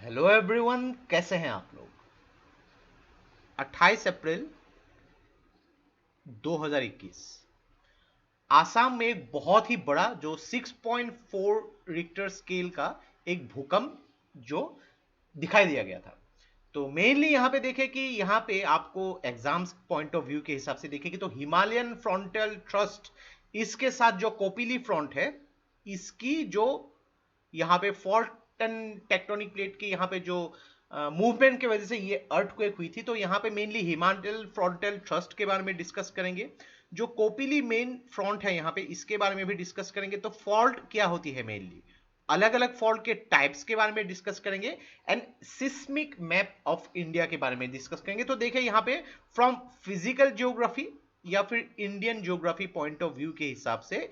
Hello everyone, कैसे हैं आप लोग। 28 अप्रैल 2021 आसाम में एक बहुत ही बड़ा जो 6.4 रिक्टर स्केल का एक भूकंप जो दिखाई दिया गया था। तो मेनली यहाँ पे देखें कि यहाँ पे आपको एग्जाम्स पॉइंट ऑफ व्यू के हिसाब से देखें कि तो हिमालयन फ्रंटल ट्रस्ट इसके साथ जो कोपिली फ्रंट है इसकी जो यहाँ पे फॉल्ट एंड टेक्टोनिक प्लेट के यहाँ पे जो मूवमेंट की वजह से ये अर्थक्वेक हुई थी। तो यहाँ पे मेनली हिमालय फ्रंटल ट्रस्ट के बारे में डिस्कस करेंगे। जो कोपिली मेन फ्रंट है यहाँ पे इसके बारे में भी डिस्कस करेंगे। तो फॉल्ट क्या होती है, मेनली अलग अलग फॉल्ट के टाइप्स के बारे में डिस्कस करेंगे and seismic map of India के बारे में डिस्कस करेंगे। तो देखिए यहाँ पे फ्रॉम फिजिकल ज्योग्राफी या फिर Indian geography point of view के हिसाब से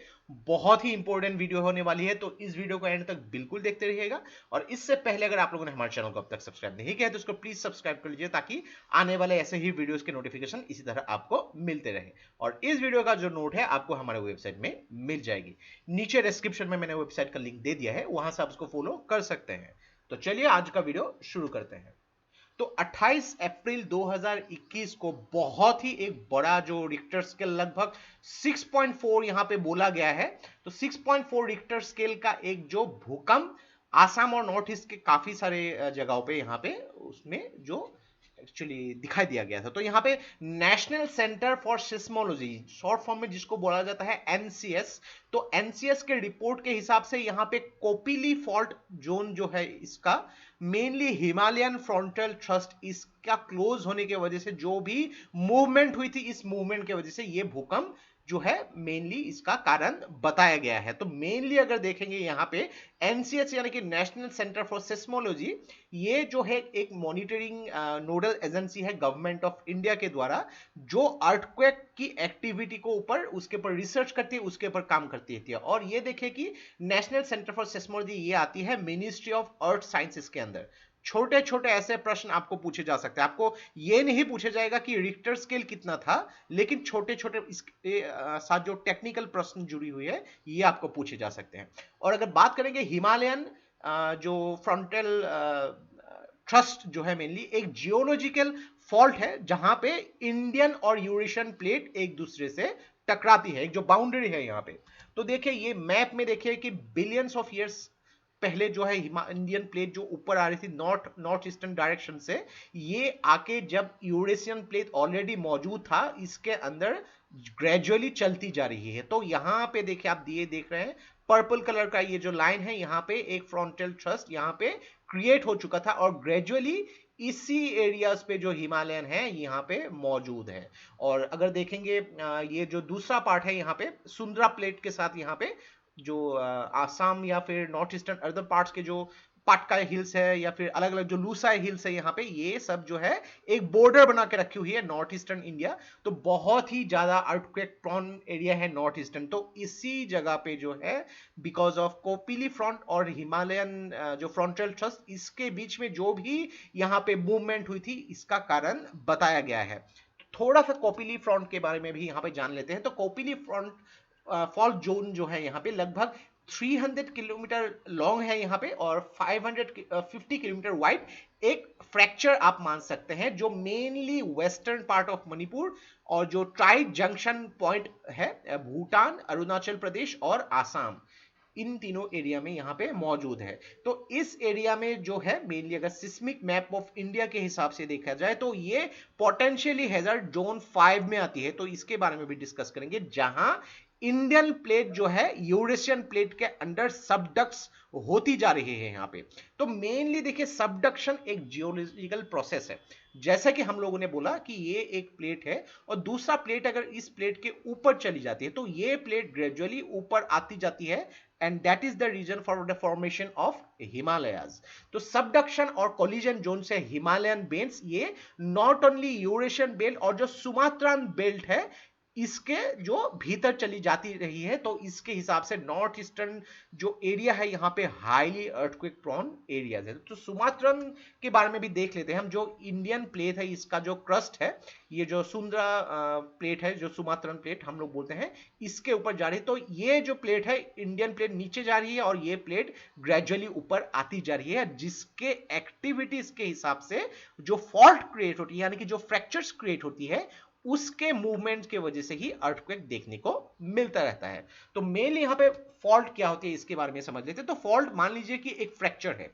बहुत ही इंपॉर्टेंट वीडियो होने वाली है। तो इस वीडियो को एंड तक बिल्कुल देखते रहिएगा। और इससे पहले अगर आप लोगों ने हमारे चैनल को अब तक सब्सक्राइब नहीं किया है तो इसको प्लीज सब्सक्राइब कर लीजिए ताकि आने वाले ऐसे ही वीडियोस के नोटिफिकेशन इसी तरह आपको मिलते रहे। और इस वीडियो का जो नोट है आपको हमारे वेबसाइट में मिल जाएगी। नीचे डिस्क्रिप्शन में मैंने वेबसाइट का लिंक दे दिया है, वहां से आप उसको फॉलो कर सकते हैं। तो चलिए आज का वीडियो शुरू करते हैं। तो 28 अप्रैल 2021 को बहुत ही एक बड़ा जो रिक्टर स्केल लगभग 6.4 यहां पे बोला गया है। तो 6.4 रिक्टर स्केल का एक जो भूकंप आसाम और नॉर्थ ईस्ट के काफी सारे जगहों पे यहां पे उसमें जो एक्चुअली दिखाई दिया गया था। तो यहाँ पे national centre for seismology short form में जिसको बोला जाता है एनसीएस। तो एनसीएस के रिपोर्ट के हिसाब से यहाँ पे कोपिली फॉल्ट जोन जो है इसका मेनली हिमालयन फ्रंटल ट्रस्ट इसका क्लोज होने की वजह से जो भी मूवमेंट हुई थी इस मूवमेंट की वजह से ये भूकंप जो है मेनली इसका कारण बताया गया है। तो मेनली अगर देखेंगे यहाँ पे एनसीएस यानी कि नेशनल सेंटर फॉर सिस्मोलॉजी ये जो है एक मॉनिटरिंग नोडल एजेंसी है गवर्नमेंट ऑफ इंडिया के द्वारा जो अर्थक्वेक की एक्टिविटी को ऊपर उसके ऊपर रिसर्च करती है, उसके ऊपर काम करती है। और ये देखिए कि नेशनल सेंटर फॉर सिस्मोलॉजी ये आती है मिनिस्ट्री ऑफ अर्थ साइंसेस के अंदर। छोटे छोटे ऐसे प्रश्न आपको पूछे जा सकते हैं। आपको ये नहीं पूछा जाएगा कि रिक्टर स्केल कितना था, लेकिन छोटे छोटे इसके साथ जो टेक्निकल प्रश्न जुड़ी हुई है ये आपको पूछे जा सकते हैं। और अगर बात करेंगे हिमालयन जो फ्रंटल ट्रस्ट जो है मेनली एक जियोलॉजिकल फॉल्ट है जहां पे इंडियन और यूरेशियन प्लेट एक दूसरे से टकराती है, एक जो बाउंड्री है यहाँ पे। तो देखिए ये मैप में देखिए कि बिलियंस ऑफ ईयर्स पहले जो है इंडियन प्लेट जो ऊपर आ रही थी नॉर्थ ईस्टर्न डायरेक्शन से, ये आके जब यूरेशियन प्लेट ऑलरेडी मौजूद था इसके अंदर ग्रेजुअली चलती जा रही है। तो यहाँ पे देखिए आप दिए देख रहे हैं पर्पल कलर का ये जो लाइन है यहाँ पे एक फ्रंटल थ्रस्ट यहाँ पे क्रिएट हो चुका था और ग्रेजुअली इसी एरियाज पे जो हिमालयन है यहाँ पे मौजूद है। और अगर देखेंगे ये जो दूसरा पार्ट है यहाँ पे सुंदरा प्लेट के साथ यहाँ पे जो आसाम या फिर नॉर्थ ईस्टर्न अदर पार्ट्स के जो पाटका हिल्स है या फिर अलग अलग जो लूसाई हिल्स है यहाँ पे ये सब जो है एक बॉर्डर बना के रखी हुई है नॉर्थ ईस्टर्न इंडिया। तो बहुत ही ज्यादा अर्थक्वेक प्रोन एरिया है नॉर्थ ईस्टर्न। तो इसी जगह पे जो है बिकॉज ऑफ कोपिली फ्रंट और हिमालयन जो फ्रंटल थ्रस्ट इसके बीच में जो भी यहाँ पे मूवमेंट हुई थी इसका कारण बताया गया है। थोड़ा सा कोपिली फ्रंट के बारे में भी यहाँ पे जान लेते हैं। तो कोपिली फ्रंट फॉल्ट जोन जो है यहाँ पे लगभग 300 किलोमीटर लॉन्ग है यहाँ पे और 550 किलोमीटर वाइड एक फ्रैक्चर आप मान सकते हैं जो mainly western part of Manipur और जो ट्राई जंक्शन पॉइंट है भूटान, अरुणाचल प्रदेश और आसाम इन तीनों एरिया में यहाँ पे मौजूद है। तो इस एरिया में जो है मेनली अगर सिस्मिक मैप ऑफ इंडिया के हिसाब से देखा जाए तो ये पोटेंशियली हैजर्ड जोन 5 में आती है। तो इसके बारे में भी डिस्कस करेंगे जहां इंडियन प्लेट जो है यूरेशियन प्लेट के अंडर सबडक्स होती जा रही है यहाँ पे। तो मेनली देखिए सबडक्शन एक जियोलॉजिकल प्रोसेस है। जैसा कि हम लोगों ने बोला कि ये एक प्लेट है और दूसरा प्लेट अगर इस प्लेट के ऊपर चली जाती है तो ये प्लेट ग्रेजुअली ऊपर आती जाती है and that is the reason for the formation of Himalayas. तो सबडक्शन और कोलिजन जोन से हिमालयन बेल्ट ये नॉट ओनली यूरेशियन बेल्ट और जो सुमात्रान बेल्ट है इसके जो भीतर चली जाती रही है, तो इसके हिसाब से नॉर्थ ईस्टर्न जो एरिया है यहाँ पे हाईली अर्थक्वेक प्रोन एरियाज है। तो सुमात्रन के बारे में भी देख लेते हैं हम। जो इंडियन प्लेट है, इसका जो क्रस्ट है, ये जो सुंदरा प्लेट है, जो सुमात्रन प्लेट हम लोग बोलते हैं, इसके ऊपर जा रही है। तो ये जो प्लेट है, इंडियन प्लेट नीचे जा रही है और ये प्लेट ग्रेजुअली ऊपर आती जा रही है, जिसके एक्टिविटीज के हिसाब से जो फॉल्ट क्रिएट होती है, यानी कि जो फ्रैक्चर्स क्रिएट होती है, उसके मूवमेंट के वजह से ही अर्थक्वेक देखने को मिलता रहता है। तो मेनली यहाँ पे फॉल्ट क्या होती है इसके बारे में समझ लेते हैं। तो फॉल्ट मान लीजिए कि एक फ्रैक्चर है,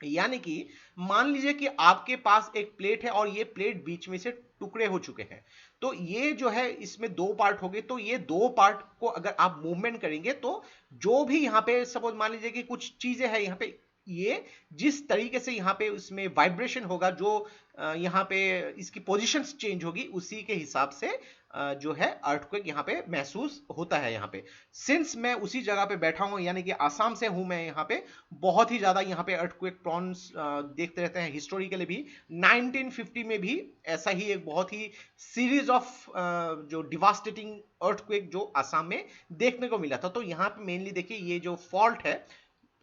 यानी कि मान लीजिए कि आपके पास एक प्लेट है और ये प्लेट बीच में से टुकड़े हो चुके हैं। तो ये जो है, इसमें दो पार्ट हो गए। तो ये दो पार्ट को अगर आप मूवमेंट करेंगे, तो जो भी यहाँ पे सपोज मान लीजिए कि कुछ चीजें हैं यहाँ पे, ये जिस तरीके से यहाँ पे उसमें वाइब्रेशन होगा, जो यहाँ पे इसकी पोजीशंस चेंज होगी, उसी के हिसाब से जो है अर्थक्वेक यहाँ पे महसूस होता है। यहाँ पे सिंस मैं उसी जगह पे बैठा हूँ, यानी कि आसाम से हूँ मैं, यहाँ पे बहुत ही ज्यादा यहाँ पे अर्थक्वेक प्रॉन्स देखते रहते हैं। हिस्टोरिकली भी 1950 में भी ऐसा ही एक बहुत ही सीरीज ऑफ जो डिवास्टेटिंग अर्थक्वेक जो आसाम में देखने को मिला था। तो यहाँ पे मेनली देखिए, ये जो फॉल्ट है,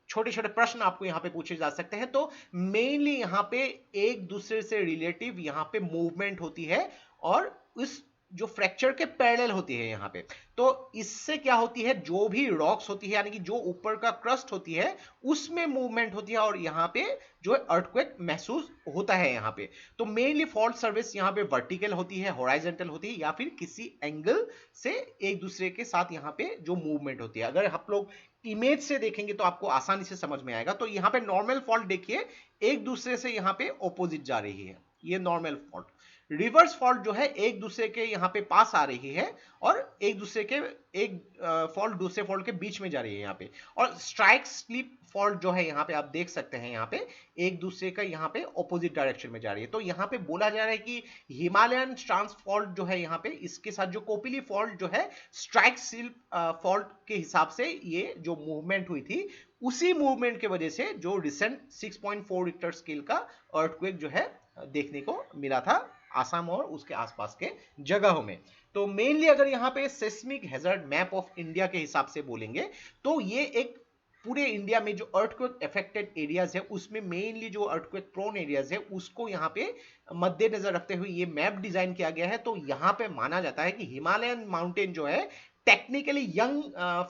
छोटे छोटे प्रश्न आपको यहां पे पूछे जा सकते हैं। तो मेनली यहां पे एक दूसरे से रिलेटिव यहां पे मूवमेंट होती है, और उस जो फ्रैक्चर के पैरेलल होती है यहां पे। तो इससे क्या होती है, जो भी रॉक्स होती है, यानी कि जो ऊपर का क्रस्ट होती है, उसमें मूवमेंट होती है, और यहां पे जो अर्थक्वेक महसूस होता है यहां पे। तो मेनली फॉल्ट सर्विस यहां पे वर्टिकल होती है, हॉराइजॉन्टल होती है, या फिर किसी एंगल से एक दूसरे के साथ यहां पे जो मूवमेंट होती है। अगर आप लोग इमेज से देखेंगे तो आपको आसानी से समझ में आएगा। तो यहाँ पे नॉर्मल फॉल्ट देखिए, एक दूसरे से यहाँ पे ऑपोजिट जा रही है, ये नॉर्मल फॉल्ट। रिवर्स फॉल्ट जो है, एक दूसरे के यहाँ पे पास आ रही है, और एक दूसरे के एक फॉल्ट दूसरे फॉल्ट के बीच में जा रही है यहाँ पे। और स्ट्राइक स्लिप फॉल्ट जो है, यहाँ पे आप देख सकते हैं, यहाँ पे एक दूसरे का यहाँ पे ऑपोजिट डायरेक्शन में जा रही है। तो यहाँ पे बोला जा रहा है कि हिमालयन ट्रांस फॉल्ट जो है यहाँ पे, इसके साथ जो कोपिली फॉल्ट जो है, स्ट्राइक स्लिप फॉल्ट के हिसाब से ये जो मूवमेंट हुई थी, उसी मूवमेंट की वजह से जो रिसेंट 6.4 रिक्टर स्केल का अर्थक्वेक जो है देखने को मिला था आसाम और उसके आसपास के जगहों में। तो मेनली अगर यहाँ पे seismic hazard map of India के हिसाब से बोलेंगे, तो ये एक पूरे इंडिया में जो अर्थक्वेक अफेक्टेड एरियाज है, उसमें मेनली जो अर्थक्वेक प्रोन एरियाज है, उसको यहाँ पे मद्देनजर रखते हुए ये मैप डिजाइन किया गया है। तो यहाँ पे माना जाता है कि हिमालयन माउंटेन जो है, technically young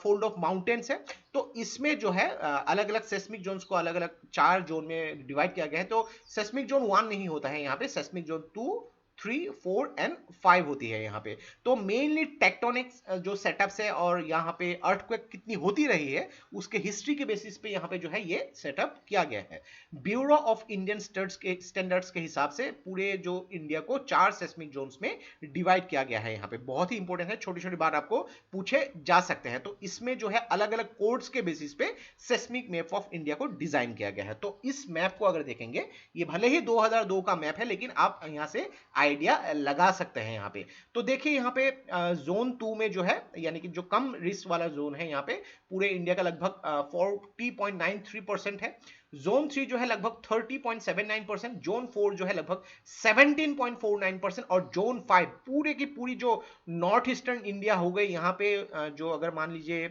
fold of mountains है। तो इसमें जो है अलग अलग सेस्मिक जोन्स को अलग अलग 4 जोन में डिवाइड किया गया है। तो सेस्मिक जोन 1 नहीं होता है यहाँ पे, सेस्मिक जोन 2, 3, 4 एंड 5 होती है यहाँ पे। तो मेनली टेक्टोनिक्स जो सेटअप्स है, और यहाँ पे अर्थक्वेक कितनी होती रही है, उसके हिस्ट्री के बेसिस पे यहाँ पे जो है ये सेटअप किया गया है। ब्यूरो ऑफ इंडियन स्टैंडर्ड्स के हिसाब से पूरे जो इंडिया को 4 सेस्मिक जोन्स में डिवाइड किया गया है। यहाँ पे बहुत ही इंपॉर्टेंट है, छोटी छोटी बात आपको पूछे जा सकते हैं। तो इसमें जो है अलग अलग कोड्स के बेसिस पे सेस्मिक मैप ऑफ इंडिया को डिजाइन किया गया है। तो इस मैप को अगर देखेंगे, ये भले ही 2002 का मैप है, लेकिन आप यहाँ से आइडिया लगा सकते हैं यहाँ पे। तो देखिए यहाँ पे जोन 2 में जो है, यानी कि जो कम रिस्क वाला जोन है, यहाँ पे पूरे इंडिया का लगभग 40.93% है। जोन 3 जो है लगभग 30.79%, जोन 4 जो है लगभग 17.49%, और जोन 5 पूरे की पूरी जो नॉर्थ ईस्टर्न इंडिया हो गई यहाँ पे, जो अगर मान लीजिए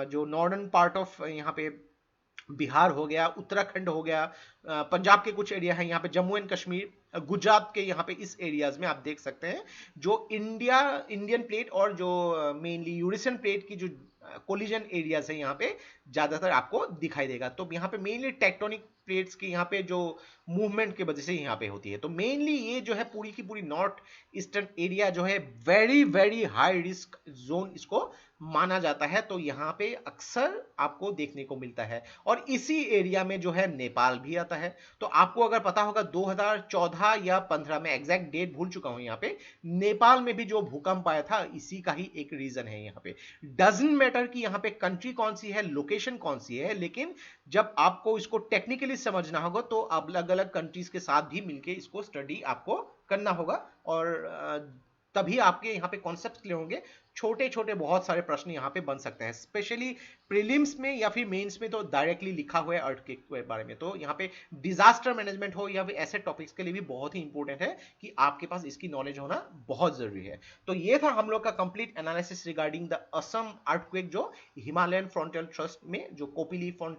जो नॉर्दर्न पार्ट ऑफ यहाँ पे बिहार हो गया, उत्तराखंड हो गया, पंजाब के कुछ एरिया है यहाँ पे, जम्मू एंड कश्मीर, गुजरात के यहाँ पे इस एरियाज में आप देख सकते हैं जो इंडियन प्लेट और जो मेनली यूरेशियन प्लेट की जो कोलिजन एरियाज है, यहाँ पे ज्यादातर आपको दिखाई देगा। तो यहाँ पे मेनली टेक्टोनिक प्लेट्स की यहाँ पे जो मूवमेंट की वजह से यहाँ पे होती है। तो मेनली ये जो है पूरी की पूरी नॉर्थ ईस्टर्न एरिया जो है, very very high risk zone इसको माना जाता है। तो यहाँ पे अक्सर आपको देखने को मिलता है, और इसी एरिया में जो है नेपाल भी आता है। तो आपको अगर पता होगा 2014 या 15 में, एग्जैक्ट डेट भूल चुका हूं, यहाँ पे नेपाल में भी जो भूकंप आया था, इसी का ही एक रीजन है। यहाँ पे डजंट मैटर कि यहाँ पे कंट्री कौन सी है, लोकेशन कौन सी है, लेकिन जब आपको इसको टेक्निकली समझना होगा, तो अलग अलग कंट्रीज के साथ भी मिलकर इसको स्टडी आपको करना होगा। और तभी आपके यहाँ पे कॉन्सेप्ट क्लियर होंगे। छोटे छोटे बहुत सारे प्रश्न यहाँ पे बन सकते हैं, स्पेशली प्रीलिम्स में या फिर मेंस में तो डायरेक्टली लिखा हुआ है अर्थक्वेक के बारे में। तो यहाँ पे डिजास्टर मैनेजमेंट हो या फिर ऐसे टॉपिक्स के लिए भी बहुत ही इंपॉर्टेंट है कि आपके पास इसकी नॉलेज होना बहुत जरूरी है। तो ये था हम लोग का complete analysis regarding the Assam earthquake, जो हिमालयन फ्रंटल ट्रस्ट में जो कोपिली फ्रंट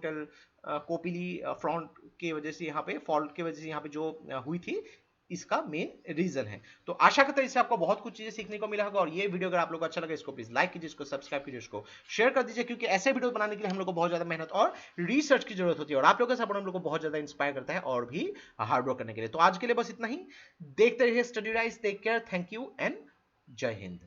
के वजह से यहाँ पे फॉल्ट के वजह से यहाँ पे जो हुई थी, इसका मेन रीजन है। तो आशा करता हूं इससे आपको बहुत कुछ चीजें सीखने को मिला होगा। और ये वीडियो अगर आप लोग को अच्छा लगा, इसको प्लीज लाइक कीजिए, इसको सब्सक्राइब कीजिए, इसको शेयर कर दीजिए, क्योंकि ऐसे वीडियो बनाने के लिए हम लोग को बहुत ज्यादा मेहनत और रिसर्च की जरूरत होती है, और आप लोगों का सपोर्ट हम लोग को बहुत ज्यादा इंस्पायर करता है और भी हार्ड वर्क करने के लिए। तो आज के लिए बस इतना ही। देखते रहिए Study Rise. Take care, thank you and जय हिंद।